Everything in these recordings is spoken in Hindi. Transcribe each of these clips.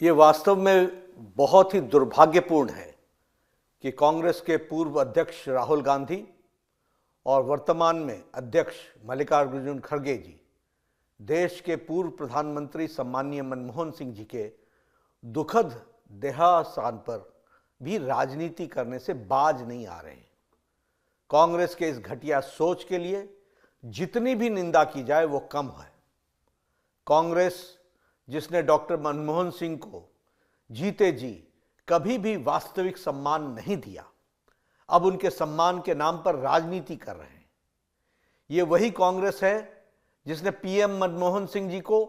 ये वास्तव में बहुत ही दुर्भाग्यपूर्ण है कि कांग्रेस के पूर्व अध्यक्ष राहुल गांधी और वर्तमान में अध्यक्ष मल्लिकार्जुन खड़गे जी देश के पूर्व प्रधानमंत्री सम्माननीय मनमोहन सिंह जी के दुखद देहावसान पर भी राजनीति करने से बाज नहीं आ रहे हैं। कांग्रेस के इस घटिया सोच के लिए जितनी भी निंदा की जाए वो कम है। कांग्रेस जिसने डॉक्टर मनमोहन सिंह को जीते जी कभी भी वास्तविक सम्मान नहीं दिया, अब उनके सम्मान के नाम पर राजनीति कर रहे हैं। ये वही कांग्रेस है जिसने पीएम मनमोहन सिंह जी को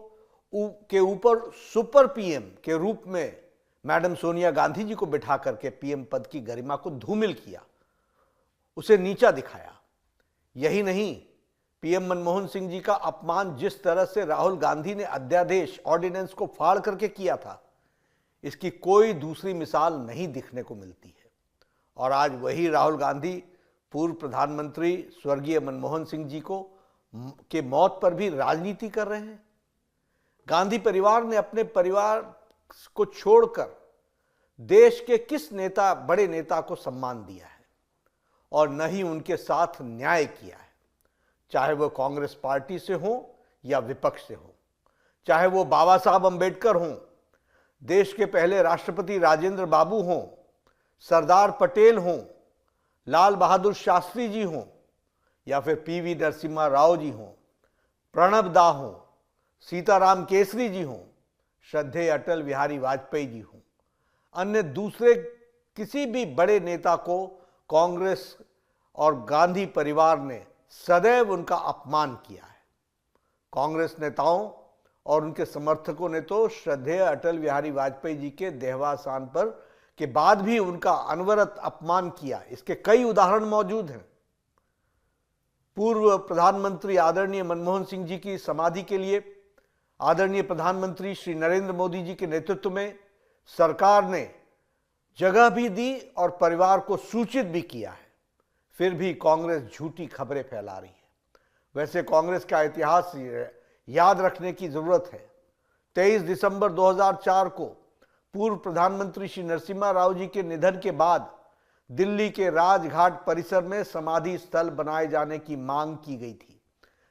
के ऊपर सुपर पीएम के रूप में मैडम सोनिया गांधी जी को बिठा करके पीएम पद की गरिमा को धूमिल किया, उसे नीचा दिखाया। यही नहीं, पीएम मनमोहन सिंह जी का अपमान जिस तरह से राहुल गांधी ने अध्यादेश ऑर्डिनेंस को फाड़ करके किया था, इसकी कोई दूसरी मिसाल नहीं दिखने को मिलती है। और आज वही राहुल गांधी पूर्व प्रधानमंत्री स्वर्गीय मनमोहन सिंह जी के मौत पर भी राजनीति कर रहे हैं। गांधी परिवार ने अपने परिवार को छोड़कर देश के किस बड़े नेता को सम्मान दिया है और न ही उनके साथ न्याय किया है, चाहे वो कांग्रेस पार्टी से हो या विपक्ष से हो, चाहे वो बाबा साहब अंबेडकर हों, देश के पहले राष्ट्रपति राजेंद्र बाबू हों, सरदार पटेल हों, लाल बहादुर शास्त्री जी हों, या फिर पीवी नरसिम्हा राव जी हों, प्रणब दा हों, सीताराम केसरी जी हों, श्रद्धेय अटल बिहारी वाजपेयी जी हों, अन्य दूसरे किसी भी बड़े नेता को कांग्रेस और गांधी परिवार ने सदैव उनका अपमान किया है। कांग्रेस नेताओं और उनके समर्थकों ने तो श्रद्धेय अटल बिहारी वाजपेयी जी के देहावसान पर के बाद भी उनका अनवरत अपमान किया। इसके कई उदाहरण मौजूद हैं। पूर्व प्रधानमंत्री आदरणीय मनमोहन सिंह जी की समाधि के लिए आदरणीय प्रधानमंत्री श्री नरेंद्र मोदी जी के नेतृत्व में सरकार ने जगह भी दी और परिवार को सूचित भी किया है, फिर भी कांग्रेस झूठी खबरें फैला रही है। वैसे कांग्रेस का इतिहास याद रखने की जरूरत है। 23 दिसंबर 2004 को पूर्व प्रधानमंत्री श्री नरसिम्हा राव जी के निधन के बाद दिल्ली के राजघाट परिसर में समाधि स्थल बनाए जाने की मांग की गई थी,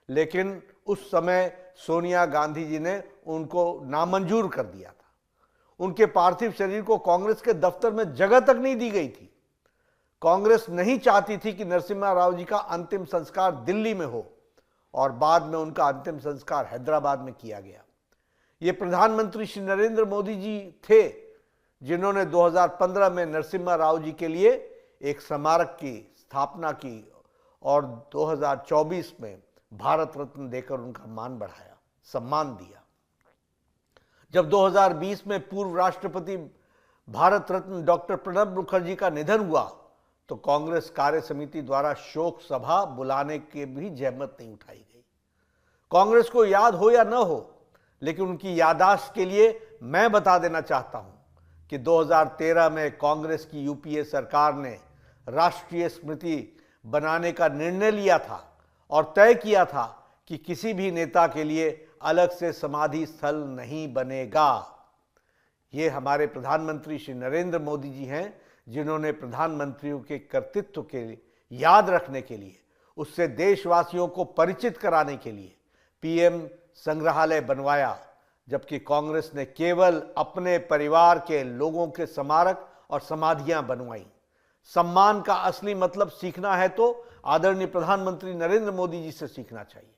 लेकिन उस समय सोनिया गांधी जी ने उनको नामंजूर कर दिया था। उनके पार्थिव शरीर को कांग्रेस के दफ्तर में जगह तक नहीं दी गई थी। कांग्रेस नहीं चाहती थी कि नरसिम्हा राव जी का अंतिम संस्कार दिल्ली में हो और बाद में उनका अंतिम संस्कार हैदराबाद में किया गया। ये प्रधानमंत्री श्री नरेंद्र मोदी जी थे जिन्होंने 2015 में नरसिम्हा राव जी के लिए एक स्मारक की स्थापना की और 2024 में भारत रत्न देकर उनका मान बढ़ाया, सम्मान दिया। जब 2020 में पूर्व राष्ट्रपति भारत रत्न डॉक्टर प्रणब मुखर्जी का निधन हुआ तो कांग्रेस कार्य समिति द्वारा शोक सभा बुलाने की भी जहमत नहीं उठाई गई। कांग्रेस को याद हो या न हो, लेकिन उनकी याददाश्त के लिए मैं बता देना चाहता हूं कि 2013 में कांग्रेस की यूपीए सरकार ने राष्ट्रीय स्मृति बनाने का निर्णय लिया था और तय किया था कि किसी भी नेता के लिए अलग से समाधि स्थल नहीं बनेगा। ये हमारे प्रधानमंत्री श्री नरेंद्र मोदी जी हैं जिन्होंने प्रधानमंत्रियों के कर्तृत्व के याद रखने के लिए, उससे देशवासियों को परिचित कराने के लिए पीएम संग्रहालय बनवाया, जबकि कांग्रेस ने केवल अपने परिवार के लोगों के स्मारक और समाधियां बनवाई। सम्मान का असली मतलब सीखना है तो आदरणीय प्रधानमंत्री नरेंद्र मोदी जी से सीखना चाहिए।